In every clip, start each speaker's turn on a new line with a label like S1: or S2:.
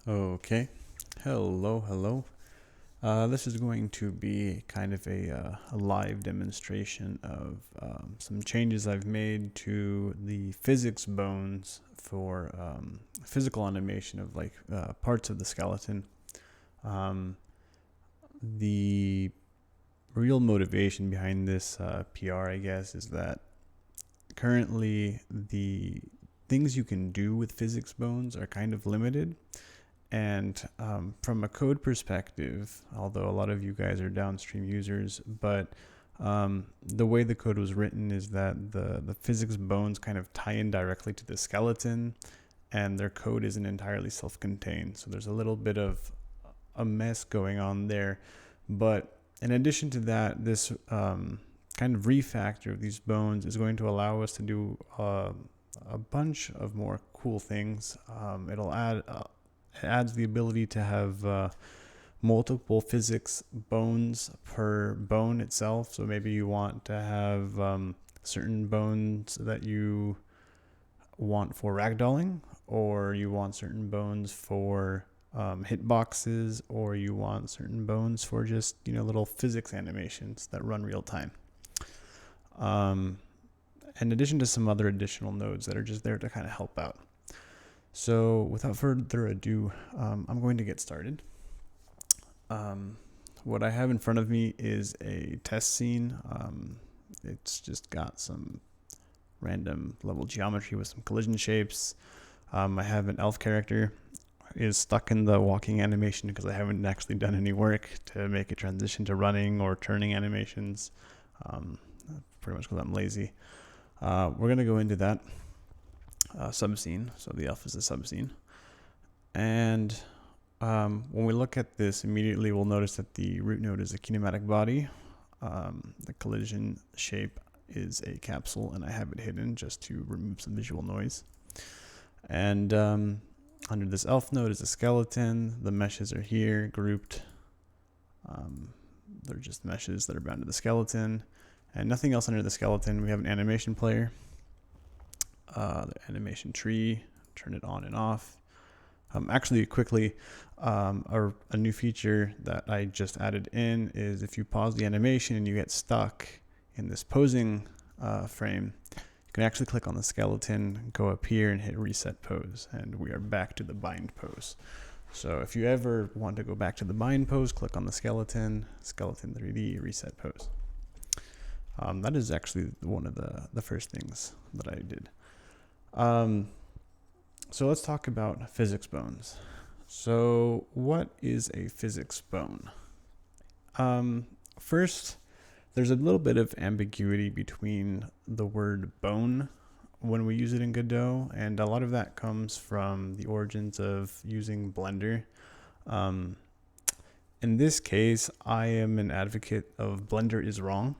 S1: Okay, hello. This is going to be kind of a live demonstration of some changes I've made to the physics bones for physical animation of parts of the skeleton. Um, the real motivation behind this PR, I guess, is that currently the things you can do with physics bones are kind of limited. And from a code perspective, although a lot of you guys are downstream users, but the way the code was written is that the physics bones kind of tie in directly to the skeleton, and their code isn't entirely self-contained. So there's a little bit of a mess going on there. But in addition to that, this kind of refactor of these bones is going to allow us to do a bunch of more cool things. It adds the ability to have multiple physics bones per bone itself. So maybe you want to have certain bones that you want for ragdolling, or you want certain bones for hitboxes, or you want certain bones for just little physics animations that run real time. In addition to some other additional nodes that are just there to kind of help out. So without further ado, I'm going to get started. What I have in front of me is a test scene. It's just got some random level geometry with some collision shapes. I have an elf character is stuck in the walking animation because I haven't actually done any work to make it transition to running or turning animations. Pretty much because I'm lazy. We're going to go into that subscene. So the elf is a subscene. And when we look at this, immediately we'll notice that the root node is a kinematic body. The collision shape is a capsule, and I have it hidden just to remove some visual noise. And under this elf node is a skeleton. The meshes are here, grouped. They're just meshes that are bound to the skeleton. And nothing else under the skeleton. We have an animation player. The animation tree, turn it on and off. Actually, quickly, a new feature that I just added in is if you pause the animation and you get stuck in this posing frame, you can actually click on the skeleton, go up here and hit reset pose, and we are back to the bind pose. So if you ever want to go back to the bind pose, click on the skeleton 3D, reset pose. That is actually one of the first things that I did. So let's talk about physics bones. So what is a physics bone? First, there's a little bit of ambiguity between the word bone when we use it in Godot, and a lot of that comes from the origins of using Blender. In this case, I am an advocate of Blender is wrong.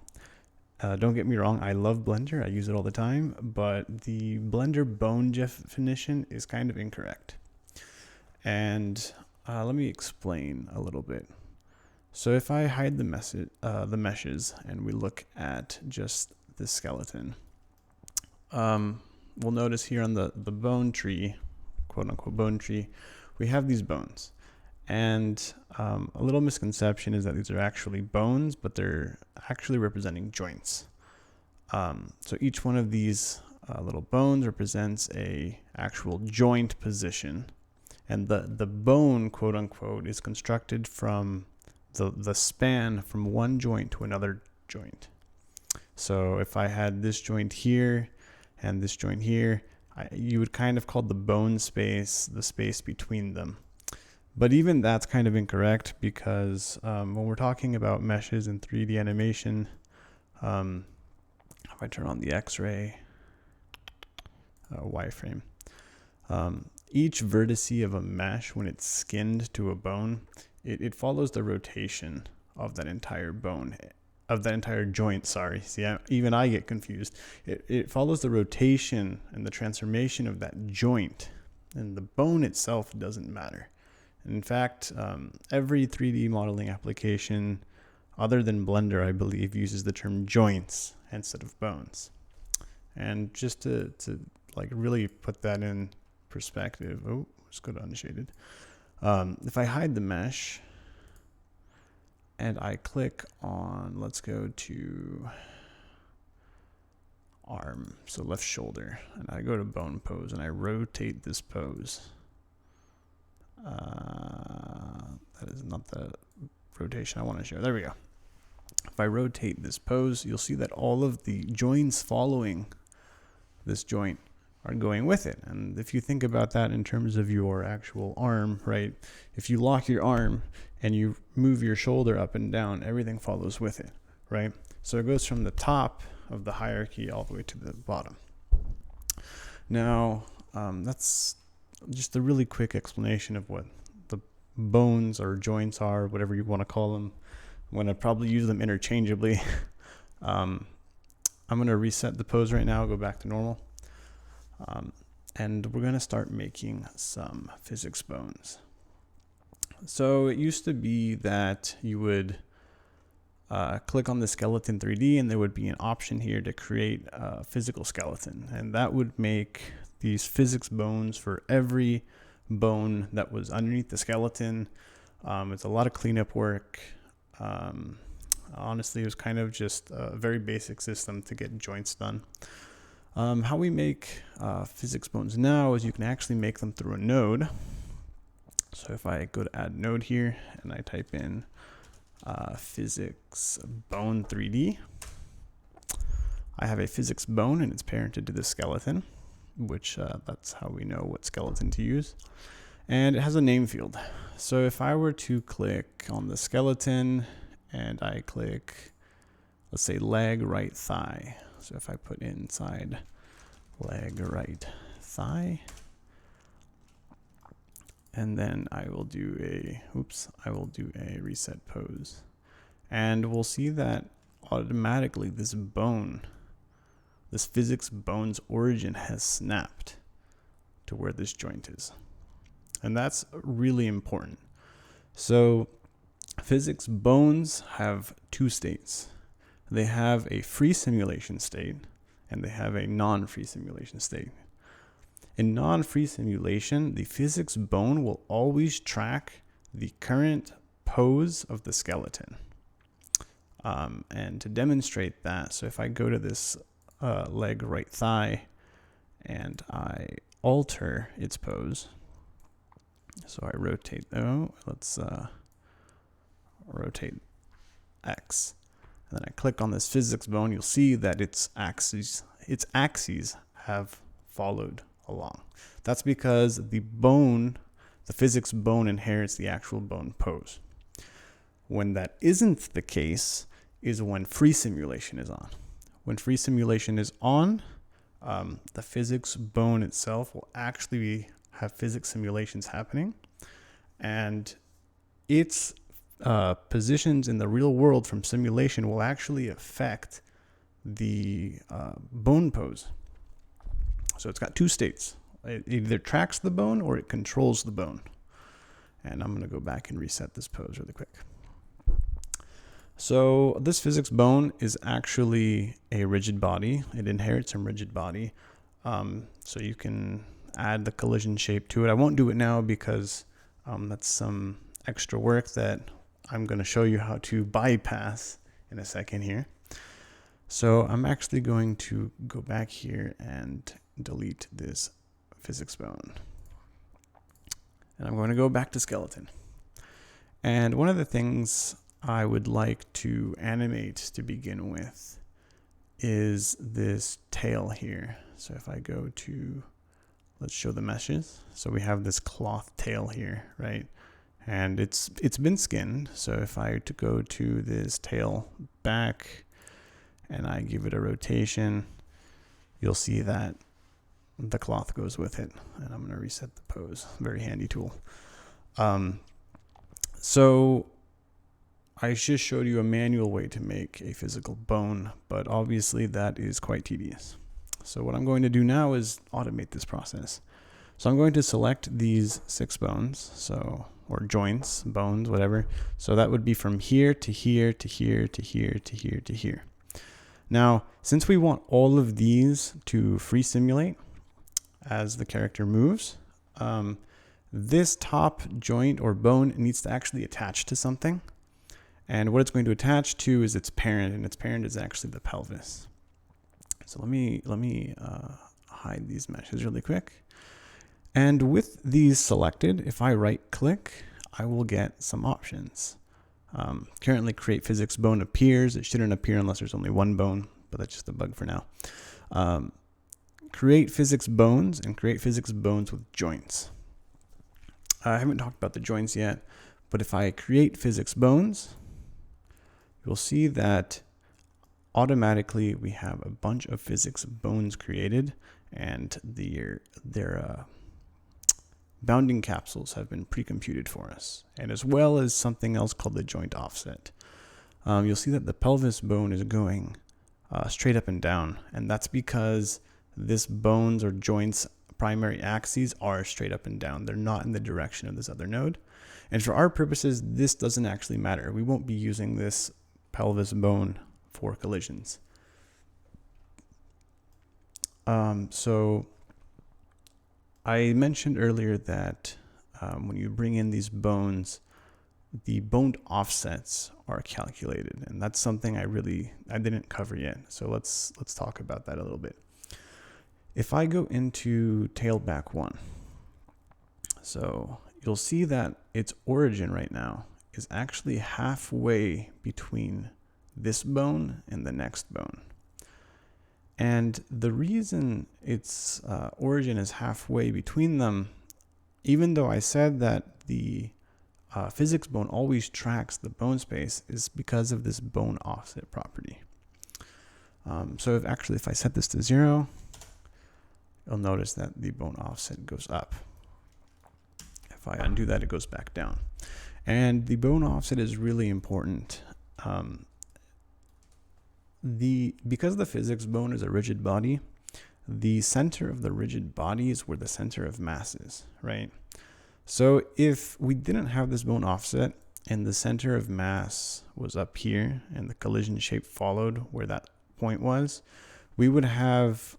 S1: Don't get me wrong, I love Blender, I use it all the time, but the Blender bone definition is kind of incorrect. And let me explain a little bit. So if I hide the meshes and we look at just the skeleton, we'll notice here on the bone tree, quote unquote bone tree, we have these bones. And a little misconception is that these are actually bones, but they're actually representing joints. So each one of these little bones represents a actual joint position. And the bone, quote unquote, is constructed from the span from one joint to another joint. So if I had this joint here and this joint here, you would kind of call the bone space the space between them. But even that's kind of incorrect because when we're talking about meshes in 3D animation, if I turn on the X-ray, Y-frame, each vertice of a mesh, when it's skinned to a bone, it follows the rotation of that entire bone, of that entire joint, sorry. See, even I get confused. It follows the rotation and the transformation of that joint, and the bone itself doesn't matter. In fact, every 3D modeling application other than Blender, I believe, uses the term joints instead of bones. And just to like really put that in perspective, let's go to unshaded. If I hide the mesh and I click on, let's go to arm, so left shoulder, and I go to bone pose and I rotate this pose. That is not the rotation I want to show. There we go. If I rotate this pose, you'll see that all of the joints following this joint are going with it. And if you think about that in terms of your actual arm, right? If you lock your arm and you move your shoulder up and down, everything follows with it, right? So it goes from the top of the hierarchy all the way to the bottom. Now, that's just a really quick explanation of what the bones or joints are, whatever you want to call them. I'm going to probably use them interchangeably. I'm going to reset the pose right now, go back to normal. And we're going to start making some physics bones. So it used to be that you would click on the skeleton 3D and there would be an option here to create a physical skeleton. And that would make these physics bones for every bone that was underneath the skeleton. It's a lot of cleanup work. Honestly, it was kind of just a very basic system to get joints done. How we make physics bones now is you can actually make them through a node. So if I go to add node here and I type in physics bone 3D, I have a physics bone and it's parented to the skeleton, which that's how we know what skeleton to use. And it has a name field. So if I were to click on the skeleton and I click, let's say leg right thigh. So if I put inside leg right thigh, and then I will do a reset pose. And we'll see that automatically this bone, this physics bone's origin has snapped to where this joint is. And that's really important. So physics bones have two states. They have a free simulation state and they have a non-free simulation state. In non-free simulation, the physics bone will always track the current pose of the skeleton. And to demonstrate that, so if I go to this leg right thigh and I alter its pose, so I rotate, let's rotate X. And then I click on this physics bone, you'll see that its axes have followed along. That's because the physics bone inherits the actual bone pose. When that isn't the case is when free simulation is on. When free simulation is on, the physics bone itself will actually have physics simulations happening, and its positions in the real world from simulation will actually affect the bone pose. So it's got two states. It either tracks the bone or it controls the bone. And I'm going to go back and reset this pose really quick. So this physics bone is actually a rigid body. It inherits some rigid body. So you can add the collision shape to it. I won't do it now because that's some extra work that I'm going to show you how to bypass in a second here. So I'm actually going to go back here and delete this physics bone. And I'm going to go back to skeleton. And one of the things I would like to animate to begin with is this tail here. So if I go to, let's show the meshes. So we have this cloth tail here, right? And it's been skinned. So if I to go to this tail back and I give it a rotation, you'll see that the cloth goes with it. And I'm going to reset the pose. Very handy tool. So I just showed you a manual way to make a physical bone, but obviously that is quite tedious. So what I'm going to do now is automate this process. So I'm going to select these 6 bones, or joints, bones, whatever. So that would be from here to here to here to here to here to here. Now, since we want all of these to free simulate as the character moves, This top joint or bone needs to actually attach to something. And what it's going to attach to is its parent, and its parent is actually the pelvis. So let me hide these meshes really quick. And with these selected, if I right click, I will get some options. Currently create physics bone appears. It shouldn't appear unless there's only one bone, but that's just a bug for now. Create physics bones and create physics bones with joints. I haven't talked about the joints yet, but if I create physics bones, you'll see that automatically we have a bunch of physics bones created, and their bounding capsules have been pre-computed for us, and as well as something else called the joint offset. You'll see that the pelvis bone is going straight up and down, and that's because this bones or joints primary axes are straight up and down. They're not in the direction of this other node. And for our purposes, this doesn't actually matter. We won't be using this pelvis bone for collisions. So I mentioned earlier that when you bring in these bones, the bone offsets are calculated, and that's something I didn't cover yet. So let's talk about that a little bit. If I go into tailback 1, so you'll see that its origin right now is actually halfway between this bone and the next bone. And the reason its origin is halfway between them, even though I said that the physics bone always tracks the bone space, is because of this bone offset property. So if I set this to 0, you'll notice that the bone offset goes up. If I undo that, it goes back down. And the bone offset is really important. Because the physics bone is a rigid body, the center of the rigid body is where the center of mass is, right? So if we didn't have this bone offset and the center of mass was up here and the collision shape followed where that point was, we would have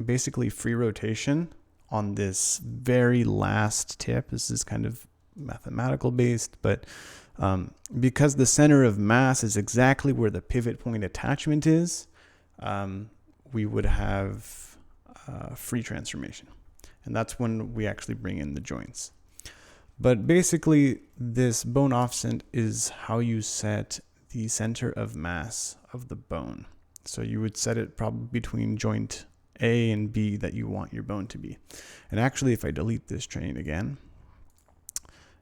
S1: basically free rotation on this very last tip. This is kind of mathematical based, but because the center of mass is exactly where the pivot point attachment is, we would have free transformation. And that's when we actually bring in the joints. But basically, this bone offset is how you set the center of mass of the bone. So you would set it probably between joint A and B that you want your bone to be. And actually, if I delete this train again,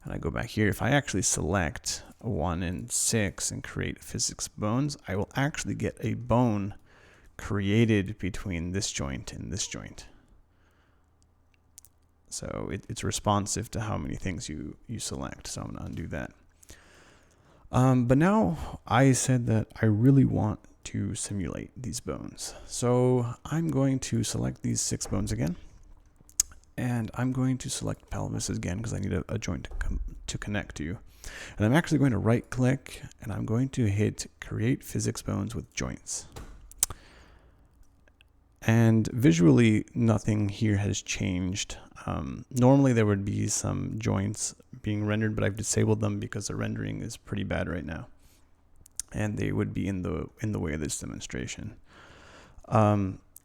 S1: and I go back here, if I actually select 1 and 6 and create physics bones, I will actually get a bone created between this joint and this joint. So it's responsive to how many things you select. So I'm going to undo that. But now I said that I really want to simulate these bones. So I'm going to select these 6 bones again. And I'm going to select pelvis again because I need a joint to connect to. And I'm actually going to right click and I'm going to hit create physics bones with joints. And visually, nothing here has changed. Normally there would be some joints being rendered, but I've disabled them because the rendering is pretty bad right now. And they would be in the way of this demonstration.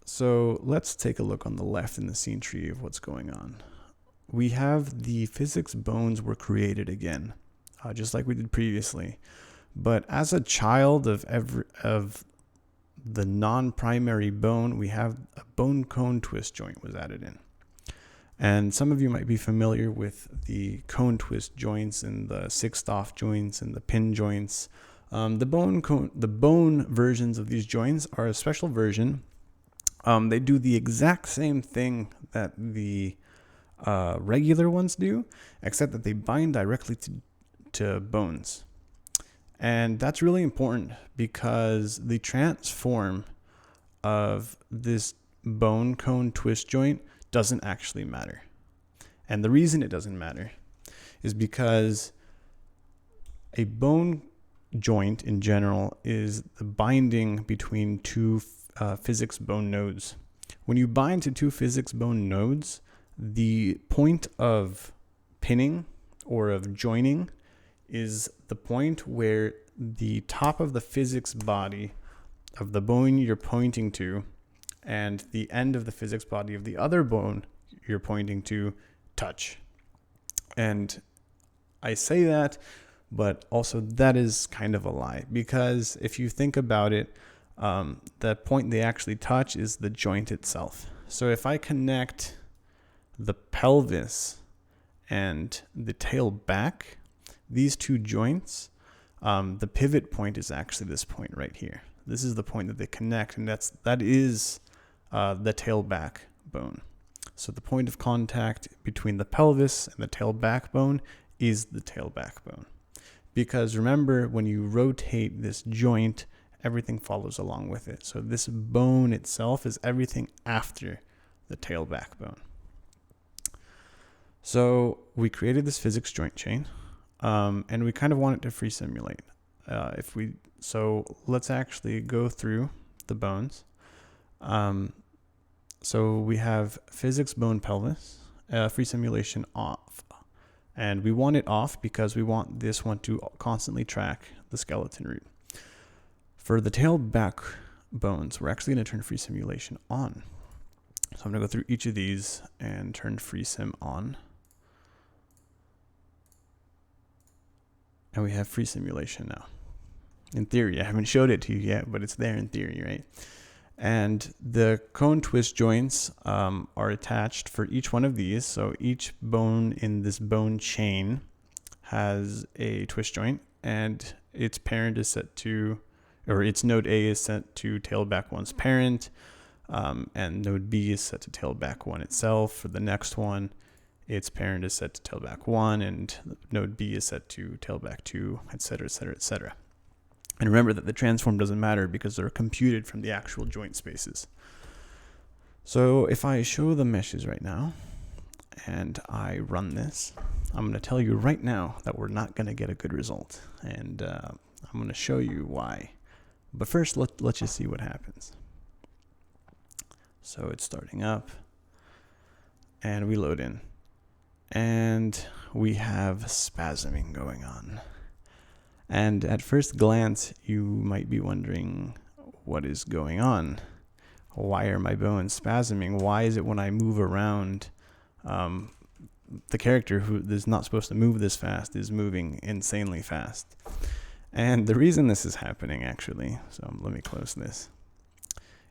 S1: So let's take a look on the left in the scene tree of what's going on. We have the physics bones were created again, just like we did previously. But as a child of the non-primary bone, we have a bone cone twist joint was added in. And some of you might be familiar with the cone twist joints and the 6th-off joints and the pin joints. The bone versions of these joints are a special version. They do the exact same thing that the regular ones do, except that they bind directly to bones. And that's really important because the transform of this bone cone twist joint doesn't actually matter. And the reason it doesn't matter is because a bone joint in general is the binding between 2 physics bone nodes. When you bind to 2 physics bone nodes, The point of pinning or of joining is the point where the top of the physics body of the bone you're pointing to and the end of the physics body of the other bone you're pointing to touch. And I say that, but also that is kind of a lie, because if you think about it, the point they actually touch is the joint itself. So if I connect the pelvis and the tail back, these two joints, the pivot point is actually this point right here. This is the point that they connect, and that is the tail back bone. So the point of contact between the pelvis and the tail backbone is the tail backbone. Because remember, when you rotate this joint, everything follows along with it. So this bone itself is everything after the tail backbone. So we created this physics joint chain, and we kind of want it to free simulate. So let's actually go through the bones. So we have physics bone pelvis, free simulation off. And we want it off because we want this one to constantly track the skeleton root. For the tail back bones, we're actually going to turn free simulation on. So I'm going to go through each of these and turn free sim on. And we have free simulation now. In theory, I haven't showed it to you yet, but it's there in theory, right? And the cone twist joints are attached for each one of these. So each bone in this bone chain has a twist joint, and its parent is set to, or its node A is set to tailback 1's parent, and node B is set to tailback 1 itself. For the next one, its parent is set to tailback 1, and node B is set to tailback 2, etc., etc., etc. And remember that the transform doesn't matter because they're computed from the actual joint spaces. So if I show the meshes right now and I run this, I'm going to tell you right now that we're not going to get a good result. And I'm going to show you why. But first, let's just see what happens. So it's starting up, and we load in. And we have spasming going on. And at first glance, you might be wondering, what is going on? Why are my bones spasming? Why is it when I move around, the character who is not supposed to move this fast is moving insanely fast? And the reason this is happening, actually, so let me close this,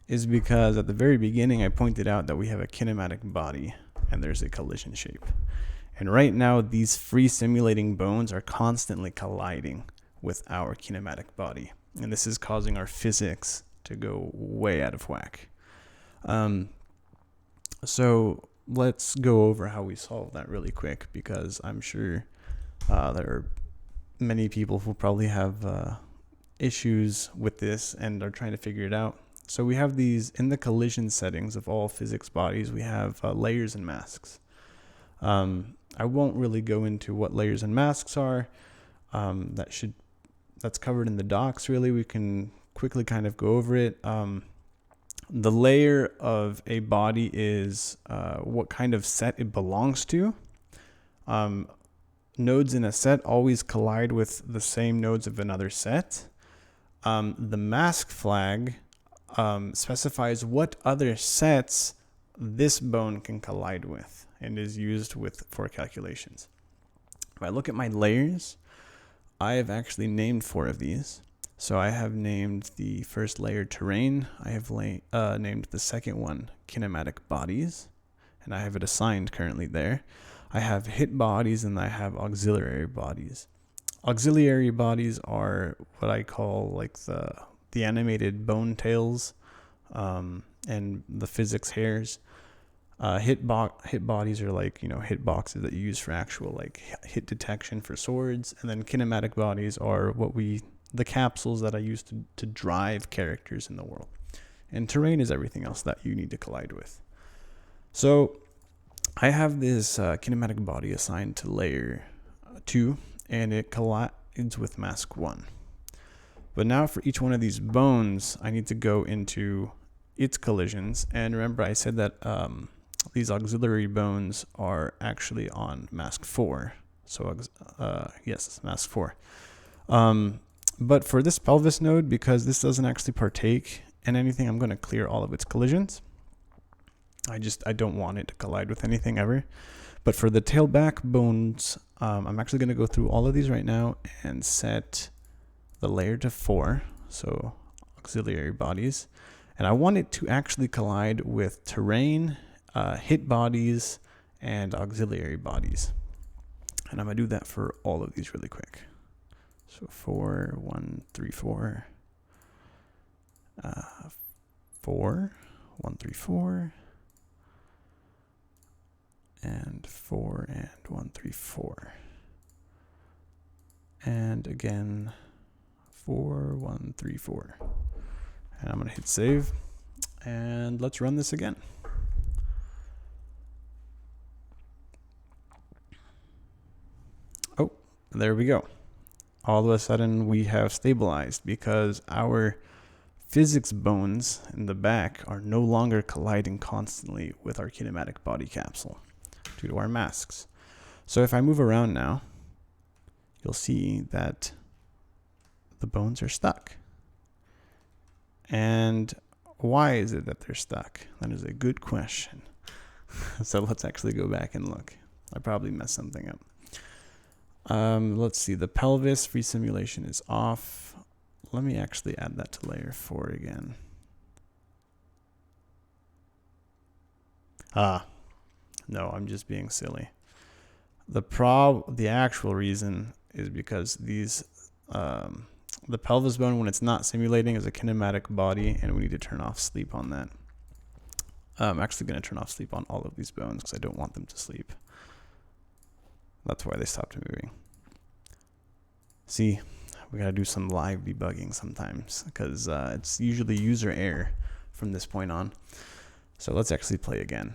S1: is because at the very beginning, I pointed out that we have a kinematic body and there's a collision shape. And right now, these free simulating bones are constantly colliding with our kinematic body. And this is causing our physics to go way out of whack. So let's go over how we solve that really quick, because I'm sure there are many people who probably have issues with this and are trying to figure it out. So we have these, in the collision settings of all physics bodies, we have layers and masks. I won't really go into what layers and masks are. That's covered in the docs, really. We can quickly kind of go over it. The layer of a body is what kind of set it belongs to. Nodes in a set always collide with the same nodes of another set. The mask flag specifies what other sets this bone can collide with and is used for calculations. If I look at my layers, I have actually named 4 of these. So I have named the first layer terrain. I have named the second one kinematic bodies, and I have it assigned currently there. I have hit bodies and I have auxiliary bodies. Auxiliary bodies are what I call like the animated bone tails and the physics hairs. Hit bodies are like, hit boxes that you use for actual like hit detection for swords. And then kinematic bodies are the capsules that I use to drive characters in the world. And terrain is everything else that you need to collide with. So I have this kinematic body assigned to layer 2, and it collides with mask 1. But now for each one of these bones, I need to go into its collisions. And remember, I said that these auxiliary bones are actually on mask 4. So yes, it's mask 4. But for this pelvis node, because this doesn't actually partake in anything, I'm going to clear all of its collisions. I don't want it to collide with anything ever. But for the tailback bones, I'm actually going to go through all of these right now and set the layer to 4, so auxiliary bodies. And I want it to actually collide with terrain, hit bodies, and auxiliary bodies. And I'm going to do that for all of these really quick. So 4, 1, 3, 4, 4, 1, 3, 4, and 4, and 1, 3, 4. And again, 4, 1, 3, 4. And I'm going to hit save. And let's run this again. Oh, there we go. All of a sudden we have stabilized because our physics bones in the back are no longer colliding constantly with our kinematic body capsule due to our masks. So if I move around now, you'll see that the bones are stuck. And why is it that they're stuck? That is a good question. So let's actually go back and look. I probably messed something up. Let's see, the pelvis free simulation is off. Let me actually add that to layer 4 again. No, I'm just being silly. The actual reason is because these, the pelvis bone, when it's not simulating, is a kinematic body, and we need to turn off sleep on that. I'm actually going to turn off sleep on all of these bones because I don't want them to sleep. That's why they stopped moving. See, we got to do some live debugging sometimes because it's usually user error from this point on. So let's actually play again.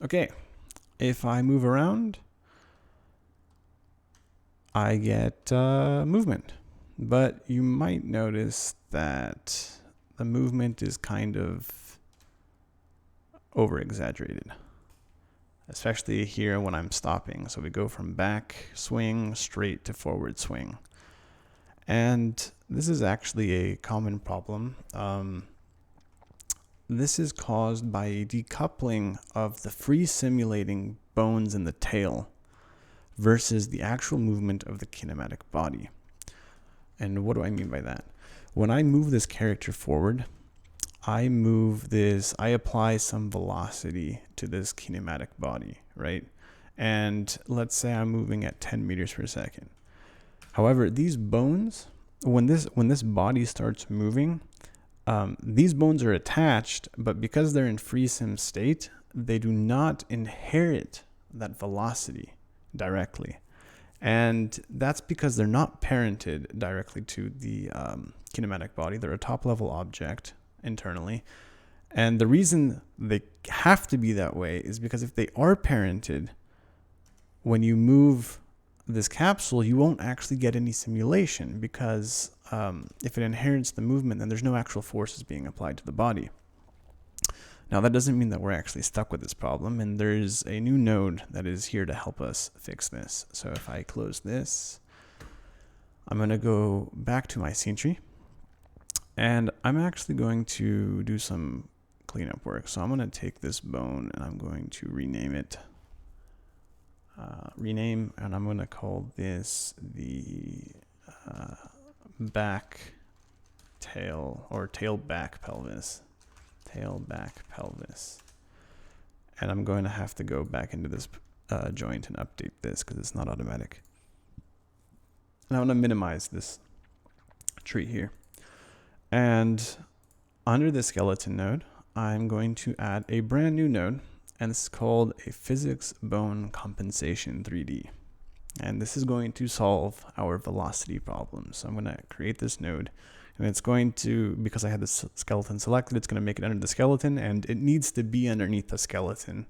S1: Okay, if I move around, I get movement. But you might notice that the movement is kind of over-exaggerated, especially here when I'm stopping. So we go from back swing straight to forward swing. And this is actually a common problem. This is caused by a decoupling of the free simulating bones in the tail versus the actual movement of the kinematic body. And what do I mean by that? When I move this character forward, I apply some velocity to this kinematic body, right? And let's say I'm moving at 10 meters per second. However, these bones, when this body starts moving, these bones are attached, but because they're in free sim state, they do not inherit that velocity directly. And that's because they're not parented directly to the kinematic body. They're a top-level object internally. And the reason they have to be that way is because if they are parented, when you move this capsule, you won't actually get any simulation because if it inherits the movement, then there's no actual forces being applied to the body. Now, that doesn't mean that we're actually stuck with this problem, and there's a new node that is here to help us fix this. So if I close this, I'm going to go back to my scene tree, and I'm actually going to do some cleanup work. So I'm going to take this bone, and I'm going to rename it. And I'm going to call this the back tail, or tail back pelvis. Tail back pelvis. And I'm going to have to go back into this joint and update this because it's not automatic. And I'm going to minimize this tree here. And under the skeleton node, I'm going to add a brand new node, and it's called a physics bone compensation 3D. And this is going to solve our velocity problem. So I'm going to create this node. And it's going to, because I had this skeleton selected, it's going to make it under the skeleton, and it needs to be underneath the skeleton.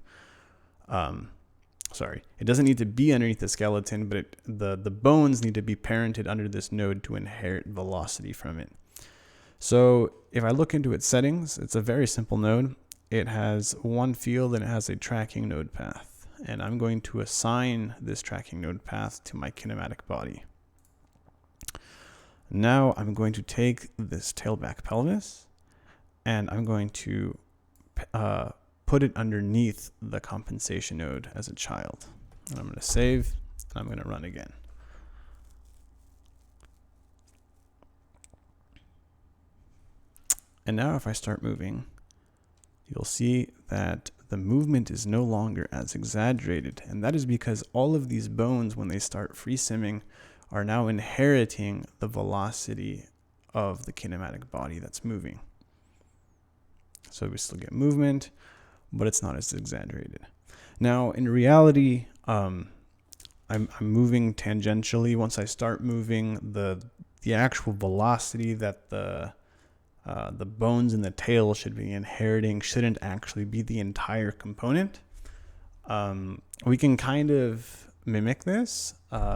S1: It doesn't need to be underneath the skeleton, but the bones need to be parented under this node to inherit velocity from it. So if I look into its settings, it's a very simple node. It has one field and it has a tracking node path. And I'm going to assign this tracking node path to my kinematic body. Now I'm going to take this tailback pelvis and I'm going to put it underneath the compensation node as a child. And I'm going to save and I'm going to run again. And now if I start moving, you'll see that the movement is no longer as exaggerated. And that is because all of these bones, when they start free simming, are now inheriting the velocity of the kinematic body that's moving. So we still get movement, but it's not as exaggerated. Now, in reality, I'm moving tangentially. Once I start moving, the actual velocity that the bones in the tail should be inheriting shouldn't actually be the entire component. We can kind of mimic this.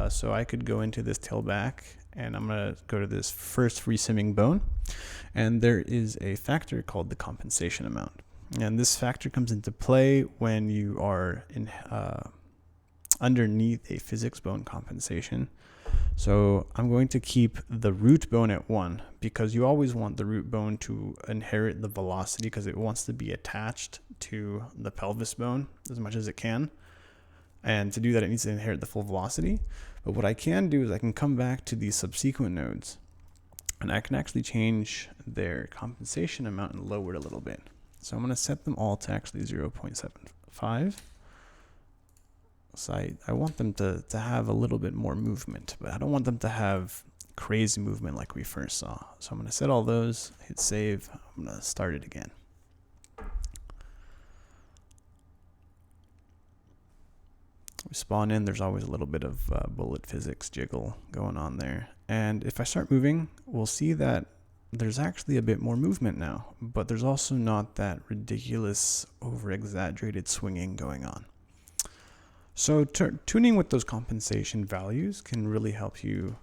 S1: So I could go into this tailback and I'm going to go to this first free simming bone. And there is a factor called the compensation amount. And this factor comes into play when you are underneath a physics bone compensation. So I'm going to keep the root bone at 1 because you always want the root bone to inherit the velocity because it wants to be attached to the pelvis bone as much as it can. And to do that, it needs to inherit the full velocity. But what I can do is I can come back to these subsequent nodes and I can actually change their compensation amount and lower it a little bit. So I'm going to set them all to actually 0.75. So I want them to have a little bit more movement, but I don't want them to have crazy movement like we first saw. So I'm going to set all those, hit save. I'm going to start it again. We spawn in, there's always a little bit of bullet physics jiggle going on there. And if I start moving, we'll see that there's actually a bit more movement now, but there's also not that ridiculous over-exaggerated swinging going on. So tuning with those compensation values can really help you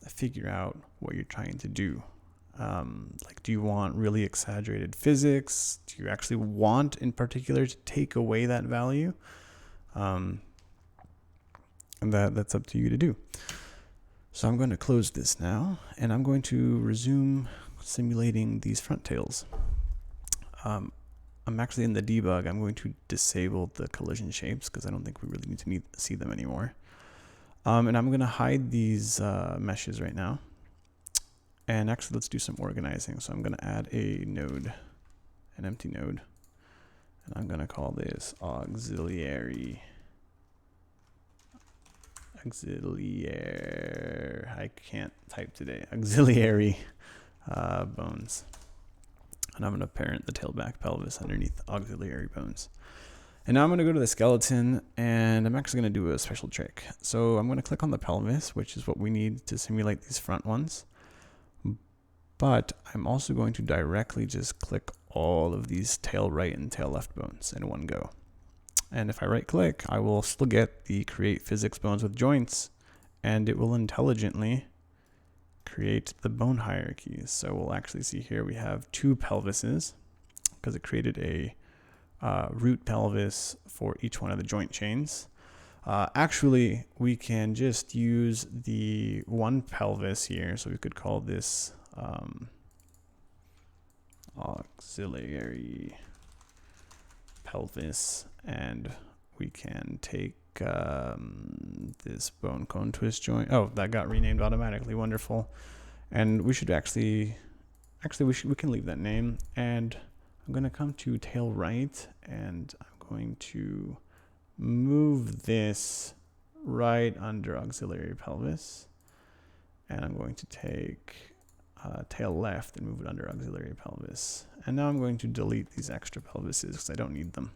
S1: figure out what you're trying to do. Like, do you want really exaggerated physics? Do you actually want in particular to take away that value? And that's up to you to do. So I'm going to close this now, and I'm going to resume simulating these front tails. I'm actually in the debug. I'm going to disable the collision shapes because I don't think we really need to see them anymore. And I'm going to hide these meshes right now. And actually, let's do some organizing. So I'm going to add a node, an empty node. And I'm going to call this auxiliary. I can't type today. Auxiliary bones. And I'm going to parent the tailback pelvis underneath auxiliary bones. And now I'm going to go to the skeleton, and I'm actually going to do a special trick. So I'm going to click on the pelvis, which is what we need to simulate these front ones. But I'm also going to directly just click all of these tail right and tail left bones in one go. And if I right click, I will still get the create physics bones with joints, and it will intelligently create the bone hierarchies. So we'll actually see here we have 2 pelvises because it created a root pelvis for each one of the joint chains. Actually, we can just use the one pelvis here. So we could call this auxiliary pelvis, and we can take this bone cone twist joint. Oh, that got renamed automatically. Wonderful. And we should we can leave that name. And I'm going to come to tail right, and I'm going to move this right under auxiliary pelvis. And I'm going to take tail left and move it under auxiliary pelvis. And now I'm going to delete these extra pelvises because I don't need them.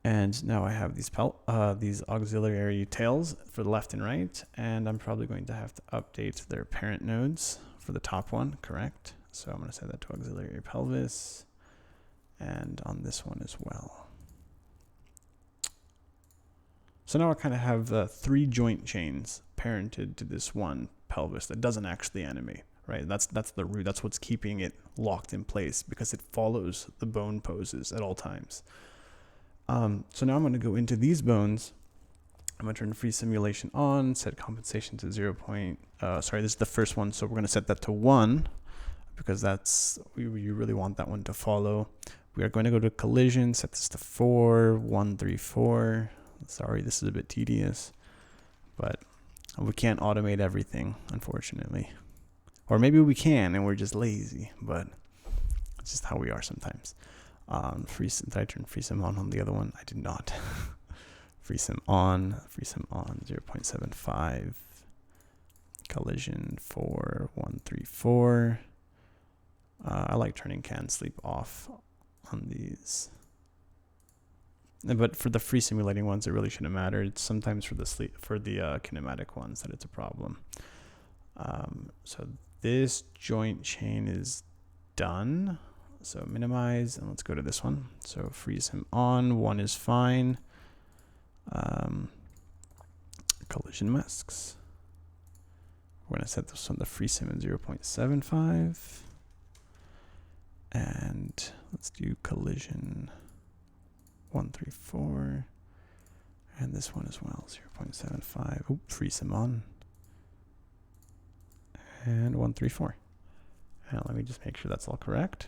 S1: And now I have these auxiliary tails for the left and right, and I'm probably going to have to update their parent nodes for the top one, correct? So I'm going to set that to auxiliary pelvis, and on this one as well. So now I kind of have 3 joint chains parented to this one pelvis that doesn't actually animate, right? That's the root. That's what's keeping it locked in place, because it follows the bone poses at all times. So now I'm going to go into these bones. I'm going to turn free simulation on, set compensation to 0. Sorry, this is the first one, so we're going to set that to 1, because that's, you really want that one to follow. We are going to go to collision, set this to 4, 1, 3, 4. Sorry, this is a bit tedious, but we can't automate everything, unfortunately. Or maybe we can, and we're just lazy, but it's just how we are sometimes. Did I turn FreeSim on the other one? I did not. FreeSim on 0.75. Collision 4, 1, 3, 4. I like turning can sleep off on these. But for the free simulating ones, it really shouldn't matter. It's sometimes for the kinematic ones that it's a problem. So this joint chain is done. So minimize, and let's go to this one. So freeze him on, 1 is fine. Collision masks. We're gonna set this on the free sim at 0.75. And let's do collision 1, 3, 4. And this one as well, 0.75. Oop, free sim on. And 1, 3, 4. And let me just make sure that's all correct.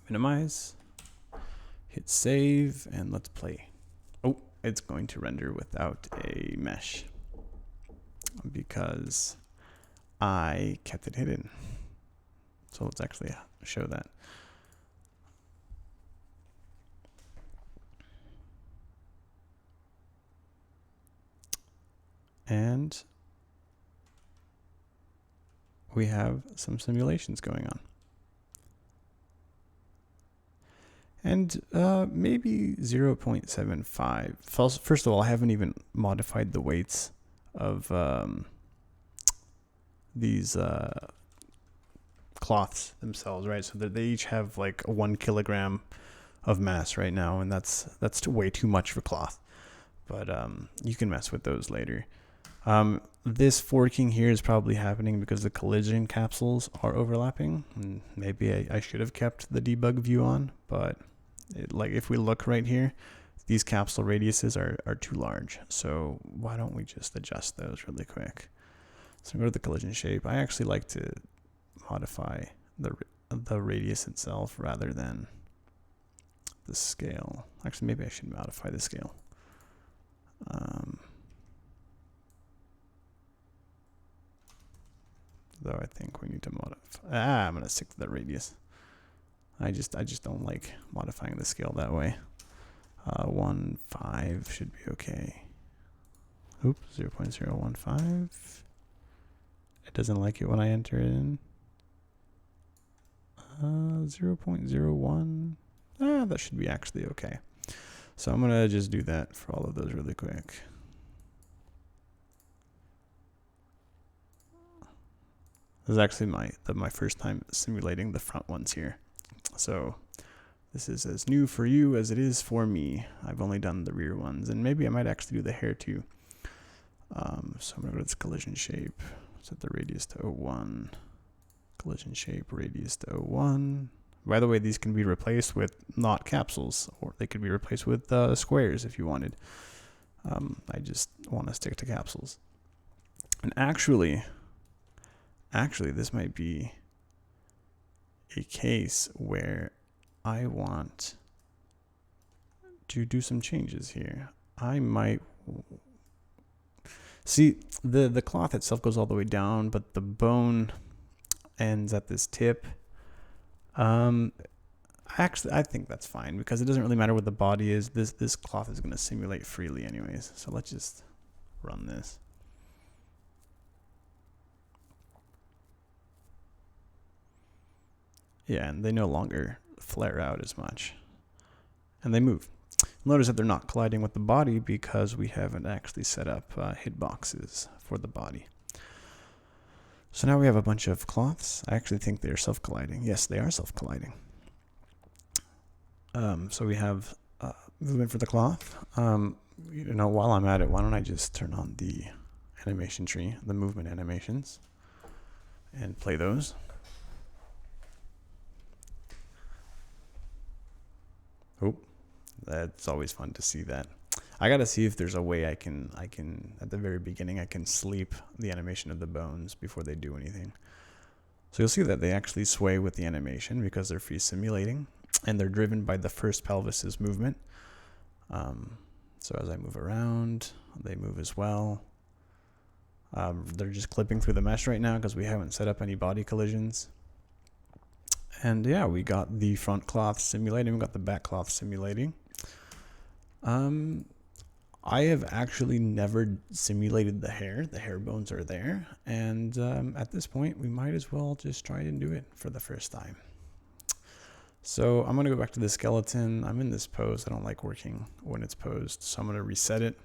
S1: Minimize, hit save, and let's play. Oh, it's going to render without a mesh because I kept it hidden. So let's actually show that. And we have some simulations going on. And maybe 0.75. First of all, I haven't even modified the weights of these cloths themselves, right? So that they each have like a 1 kilogram of mass right now, and that's way too much for cloth. But you can mess with those later. This forking here is probably happening because the collision capsules are overlapping. And maybe I should have kept the debug view on, but like if we look right here, these capsule radiuses are too large. So why don't we just adjust those really quick? So go to the collision shape. I actually like to modify the radius itself rather than the scale. Actually, maybe I should modify the scale. Though I think we need to modify. I'm gonna stick to the radius. I just don't like modifying the scale that way. 1.5 should be okay. Oops, 0.015. It doesn't like it when I enter it in. 0.01. That should be actually okay. So I'm gonna just do that for all of those really quick. This is actually my first time simulating the front ones here. So this is as new for you as it is for me. I've only done the rear ones, and maybe I might actually do the hair too. So I'm gonna go to this collision shape, set the radius to 0.1. Collision shape, radius to 0.1. By the way, these can be replaced with not capsules, or they could be replaced with squares if you wanted. I just want to stick to capsules. And actually, this might be a case where I want to do some changes here. I might see the cloth itself goes all the way down, but the bone ends at this tip. Actually, I think that's fine because it doesn't really matter what the body is. This cloth is going to simulate freely anyways. So let's just run this. Yeah, and they no longer flare out as much. And they move. Notice that they're not colliding with the body because we haven't actually set up hitboxes for the body. So now we have a bunch of cloths. I actually think they're self-colliding. Yes, they are self-colliding. So we have movement for the cloth. While I'm at it, why don't I just turn on the animation tree, the movement animations. and play those. Oh, that's always fun to see that. I gotta see if there's a way I can at the very beginning I can sleep the animation of the bones before they do anything. So you'll see that they actually sway with the animation because they're free simulating, and they're driven by the first pelvis's movement. So as I move around, they move as well. They're just clipping through the mesh right now because we haven't set up any body collisions. And yeah, we got the front cloth simulating, we got the back cloth simulating. I have actually never simulated the hair. The hair bones are there. And at this point, we might as well just try and do it for the first time. So I'm going to go back to the skeleton. I'm in this pose. I don't like working when it's posed. So I'm going to reset it.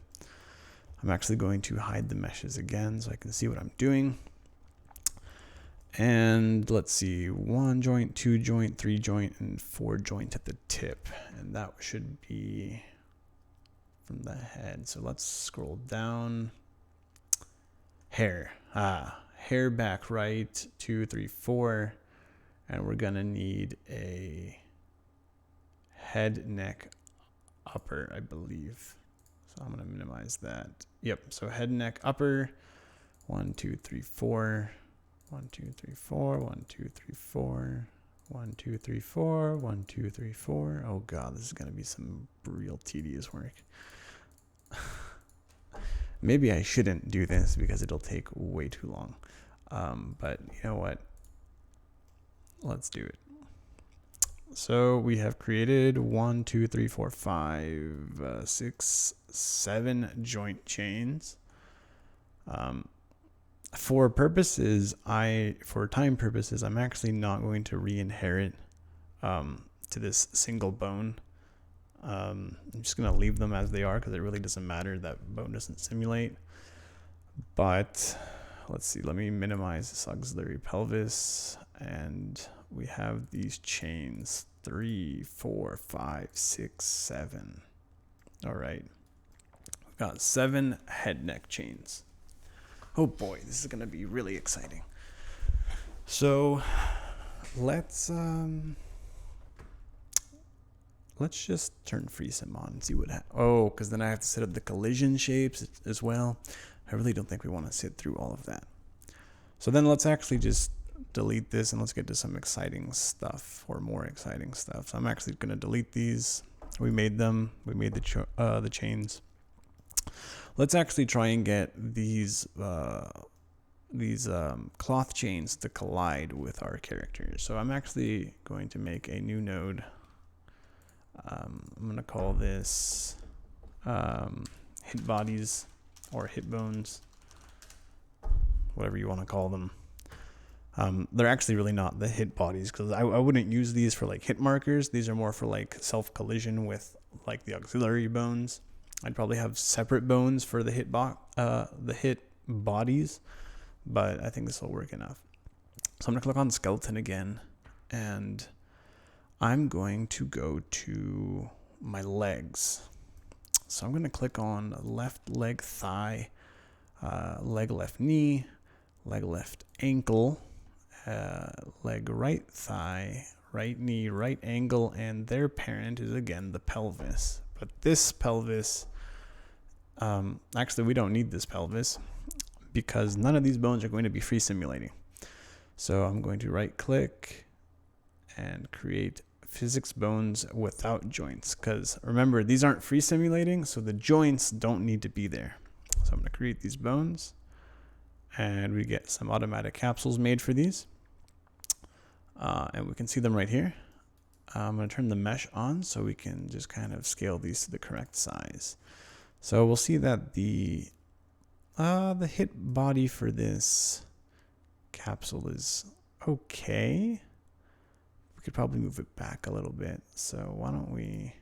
S1: I'm actually going to hide the meshes again so I can see what I'm doing. And let's see, 1 joint, 2 joint, 3 joint, and 4 joint at the tip. And that should be from the head. So let's scroll down. Hair. Hair back right, 2, 3, 4. And we're gonna need a head, neck, upper, I believe. So I'm gonna minimize that. Yep, so head, neck, upper. 1, 2, 3, 4. 1, 2, 3, 4. 1, 2, 3, 4. 1, 2, 3, 4. 1, 2, 3, 4. Oh god, this is gonna be some real tedious work. Maybe I shouldn't do this because it'll take way too long. But you know what? Let's do it. So we have created 1, 2, 3, 4, 5, 6, 7 joint chains. For time purposes, I'm actually not going to re-inherit to this single bone. I'm just going to leave them as they are because it really doesn't matter. That bone doesn't simulate. But let's see, let me minimize this auxiliary pelvis. And we have these chains, 3, 4, 5, 6, 7. All right. We've got 7 head neck chains. Oh boy, this is going to be really exciting. So let's just turn FreeSim on and see what happens. Oh, because then I have to set up the collision shapes as well. I really don't think we want to sit through all of that. So then let's actually just delete this and let's get to some exciting stuff, or more exciting stuff. So I'm actually going to delete these. We made them. We made the chains. Let's actually try and get these cloth chains to collide with our characters. So I'm actually going to make a new node. I'm going to call this hit bodies or hit bones, whatever you want to call them. They're actually really not the hit bodies because I wouldn't use these for like hit markers. These are more for like self collision with like the auxiliary bones. I'd probably have separate bones for the hit bodies, but I think this will work enough. So I'm going to click on skeleton again, and I'm going to go to my legs. So I'm going to click on left leg thigh, leg left knee, leg left ankle, leg right thigh, right knee, right ankle, and their parent is again the pelvis. But this pelvis, actually we don't need this pelvis because none of these bones are going to be free simulating. So I'm going to right click and create physics bones without joints, because remember, these aren't free simulating, so the joints don't need to be there. So I'm going to create these bones, and we get some automatic capsules made for these, and we can see them right here. I'm going to turn the mesh on so we can just kind of scale these to the correct size. So we'll see that the hit body for this capsule is okay. We could probably move it back a little bit. So why don't we...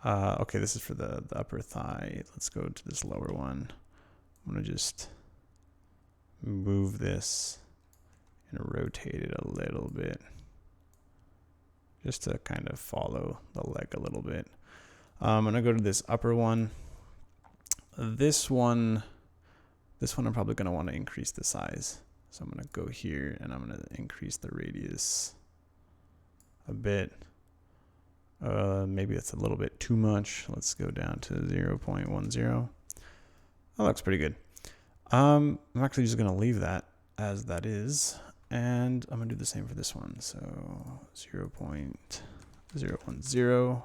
S1: okay, this is for the upper thigh. Let's go to this lower one. I'm going to just move this and rotate it a little bit just to kind of follow the leg a little bit. I'm going to go to this upper one. This one, This one I'm probably going to want to increase the size. So I'm going to go here and I'm going to increase the radius a bit. Maybe it's a little bit too much. Let's go down to 0.10. That looks pretty good. I'm actually just going to leave that as that is. And I'm going to do the same for this one. So 0.010.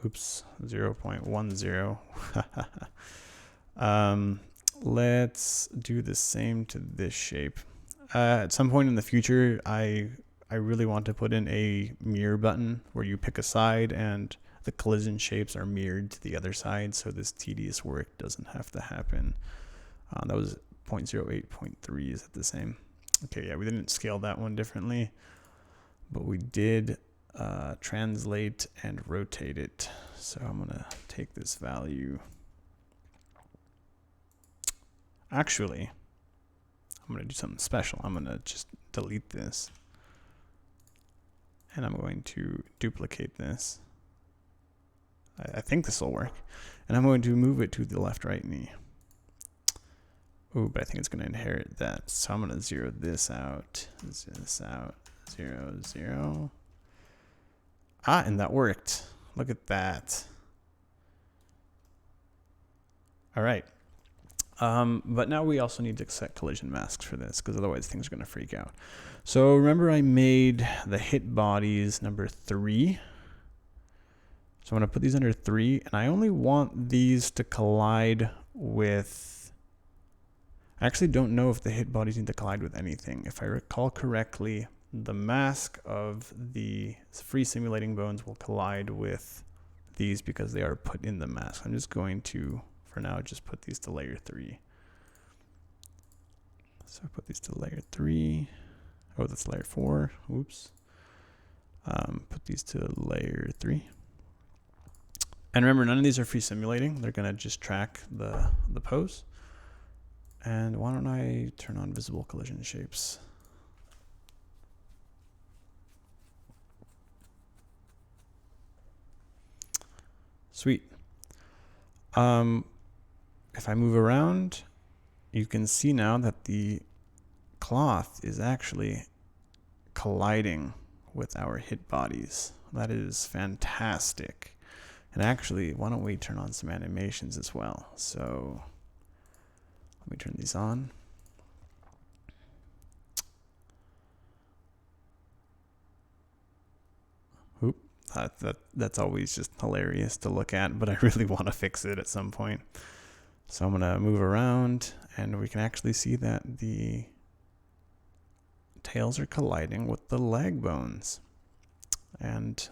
S1: Oops, 0.10. Let's do the same to this shape. At some point in the future, I really want to put in a mirror button where you pick a side and the collision shapes are mirrored to the other side, so this tedious work doesn't have to happen. That was 0.08, 0.3. Is it the same? Okay, yeah, we didn't scale that one differently, but we did translate and rotate it. So I'm gonna take this value. Actually, I'm gonna do something special. I'm gonna just delete this, and I'm going to duplicate this. I think this will work, and I'm going to move it to the left-right knee. Oh, but I think it's going to inherit that. So I'm going to zero this out, 0, 0. Ah, and that worked. Look at that. All right. But now we also need to set collision masks for this, because otherwise things are going to freak out. So remember I made the hit bodies number 3. So I'm going to put these under 3, and I only want these to collide with... I actually don't know if the hit bodies need to collide with anything. If I recall correctly, the mask of the free simulating bones will collide with these because they are put in the mask. I'm just going to, for now, just put these to layer 3. So I put these to layer 3. Oh, that's layer 4. Oops. Put these to layer 3. And remember, none of these are free simulating. They're going to just track the pose. And why don't I turn on visible collision shapes? Sweet. If I move around, you can see now that the cloth is actually colliding with our hit bodies. That is fantastic. And actually, why don't we turn on some animations as well? So let me turn these on. Oop, that's always just hilarious to look at, but I really want to fix it at some point. So I'm going to move around, and we can actually see that the tails are colliding with the leg bones. And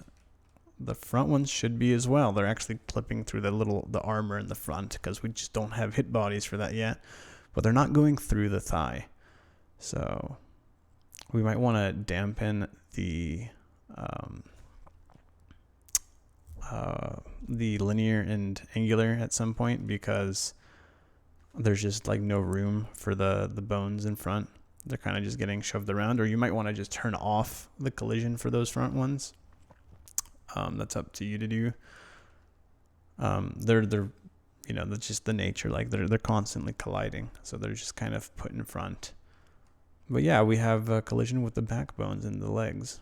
S1: the front ones should be as well. They're actually clipping through the armor in the front because we just don't have hit bodies for that yet. But they're not going through the thigh. So we might want to dampen the linear and angular at some point because there's just like no room for the bones in front. They're kind of just getting shoved around. Or you might want to just turn off the collision for those front ones. That's up to you to do. They're you know, that's just the nature. Like they're constantly colliding, so they're just kind of put in front. But yeah, we have a collision with the backbones and the legs,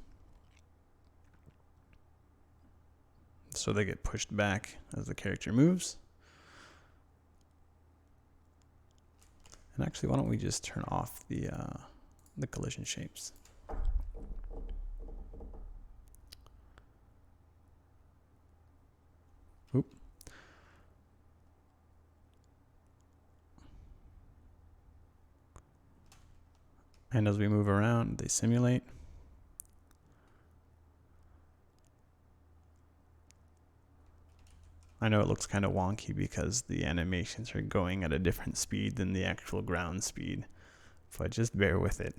S1: so they get pushed back as the character moves. And actually, why don't we just turn off the collision shapes? Oop. And as we move around, they simulate. I know it looks kind of wonky because the animations are going at a different speed than the actual ground speed, but just bear with it.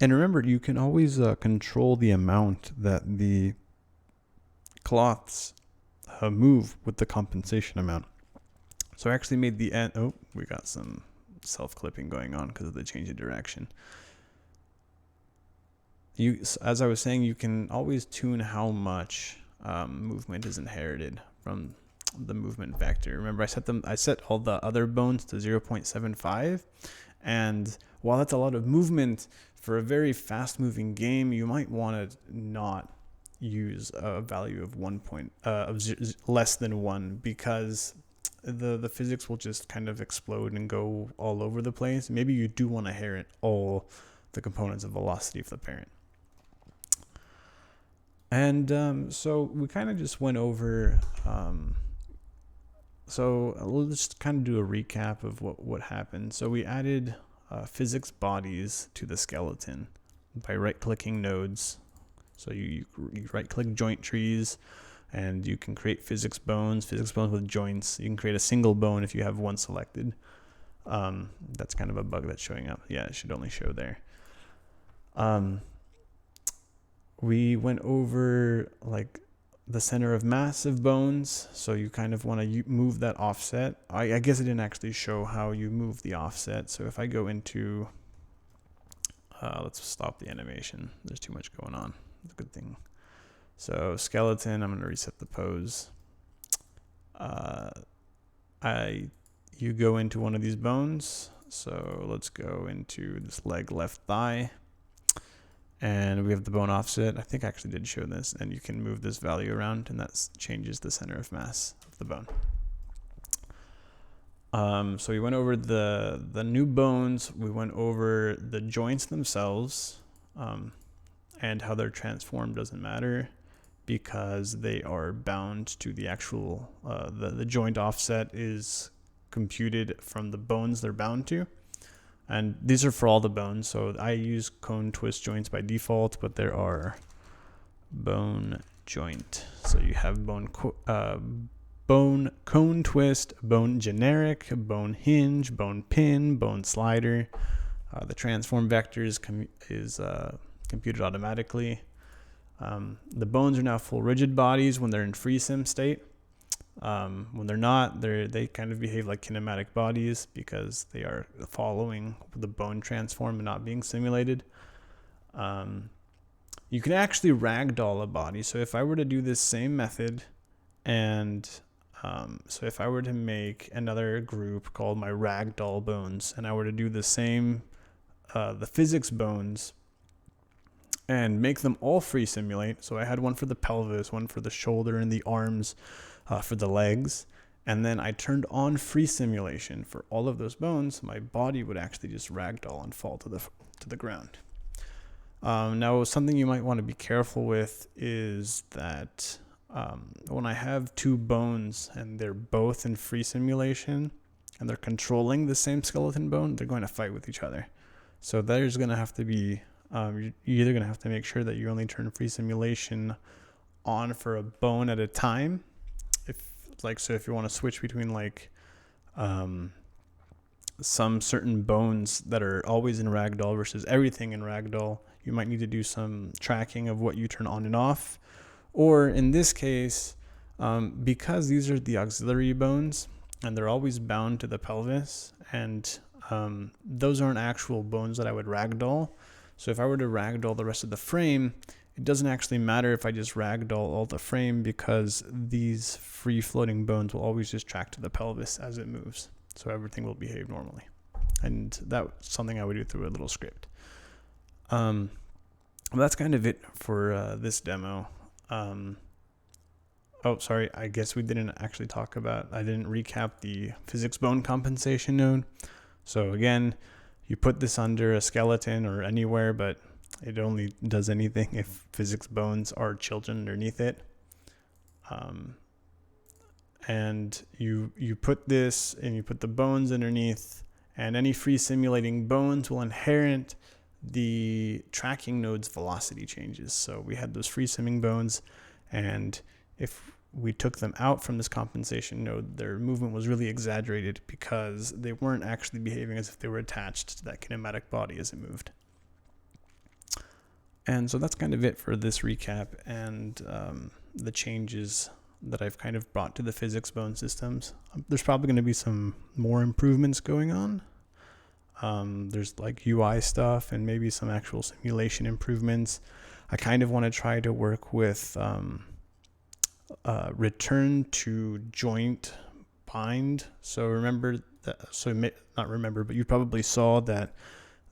S1: And remember, you can always control the amount that the cloths move with the compensation amount. So I actually made the end. Oh, we got some self-clipping going on because of the change of direction. As I was saying, you can always tune how much movement is inherited from the movement vector. Remember, I set all the other bones to 0.75, and while that's a lot of movement for a very fast moving game, you might want to not use a value of less than 1, because the physics will just kind of explode and go all over the place. Maybe you do want to inherit all the components of velocity of the parent. And so we kind of just went over, so we'll just kind of do a recap of what happened. So we added physics bodies to the skeleton by right-clicking nodes. So you right-click joint trees, and you can create physics bones with joints. You can create a single bone if you have one selected. That's kind of a bug that's showing up. Yeah, it should only show there. We went over like the center of mass of bones, so you kind of want to move that offset. I guess it didn't actually show how you move the offset. So if I go into, let's stop the animation. There's too much going on. It's a good thing. So skeleton, I'm going to reset the pose. You go into one of these bones. So let's go into this leg, left thigh. And we have the bone offset. I think I actually did show this, and you can move this value around, and that changes the center of mass of the bone. So we went over the new bones. We went over the joints themselves, and how they're transformed doesn't matter because they are bound to the actual, the joint offset is computed from the bones they're bound to. And these are for all the bones. So I use cone twist joints by default, but there are bone joint. So you have bone cone twist, bone generic, bone hinge, bone pin, bone slider. The transform vector is computed automatically. The bones are now full rigid bodies when they're in free sim state. When they're not, they kind of behave like kinematic bodies because they are following the bone transform and not being simulated. You can actually ragdoll a body. So if I were to do this same method, and so if I were to make another group called my ragdoll bones, and I were to do the same, the physics bones, and make them all free simulate. So I had one for the pelvis, one for the shoulder and the arms, for the legs, and then I turned on free simulation for all of those bones. My body would actually just ragdoll and fall to the ground. Now, something you might want to be careful with is that when I have two bones and they're both in free simulation and they're controlling the same skeleton bone, they're going to fight with each other. So there's going to have to be, you're either going to have to make sure that you only turn free simulation on for a bone at a time. If you want to switch between some certain bones that are always in ragdoll versus everything in ragdoll, you might need to do some tracking of what you turn on and off. Or in this case, because these are the auxiliary bones and they're always bound to the pelvis, and those aren't actual bones that I would ragdoll. So if I were to ragdoll the rest of the frame, it doesn't actually matter if I just ragdoll all the frame, because these free floating bones will always just track to the pelvis as it moves. So everything will behave normally. And that's something I would do through a little script. That's kind of it for this demo. Sorry, I guess we didn't actually I didn't recap the physics bone compensation node. So again, you put this under a skeleton or anywhere, but it only does anything if physics bones are children underneath it. And you put this and you put the bones underneath, and any free simulating bones will inherit the tracking node's velocity changes. So we had those free simming bones, and if we took them out from this compensation node, their movement was really exaggerated because they weren't actually behaving as if they were attached to that kinematic body as it moved. And so that's kind of it for this recap and the changes that I've kind of brought to the physics bone systems. There's probably going to be some more improvements going on. There's like UI stuff and maybe some actual simulation improvements. I kind of want to try to work with return to joint bind. So remember that, so not remember, but you probably saw that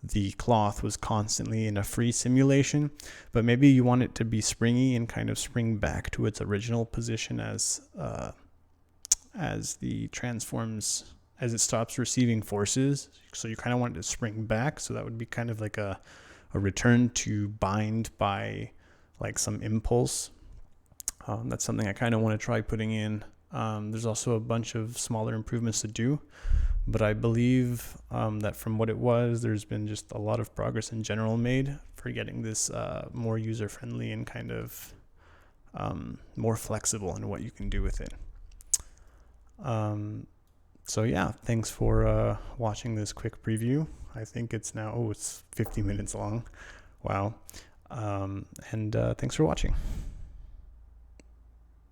S1: the cloth was constantly in a free simulation, but maybe you want it to be springy and kind of spring back to its original position as the transforms, as it stops receiving forces. So you kind of want it to spring back. So that would be kind of like a return to bind by like some impulse. That's something I kind of want to try putting in. There's also a bunch of smaller improvements to do, but I believe that from what it was, there's been just a lot of progress in general made for getting this more user-friendly and kind of more flexible in what you can do with it. So yeah, thanks for watching this quick preview. I think it's now, it's 50 minutes long. Wow. And thanks for watching.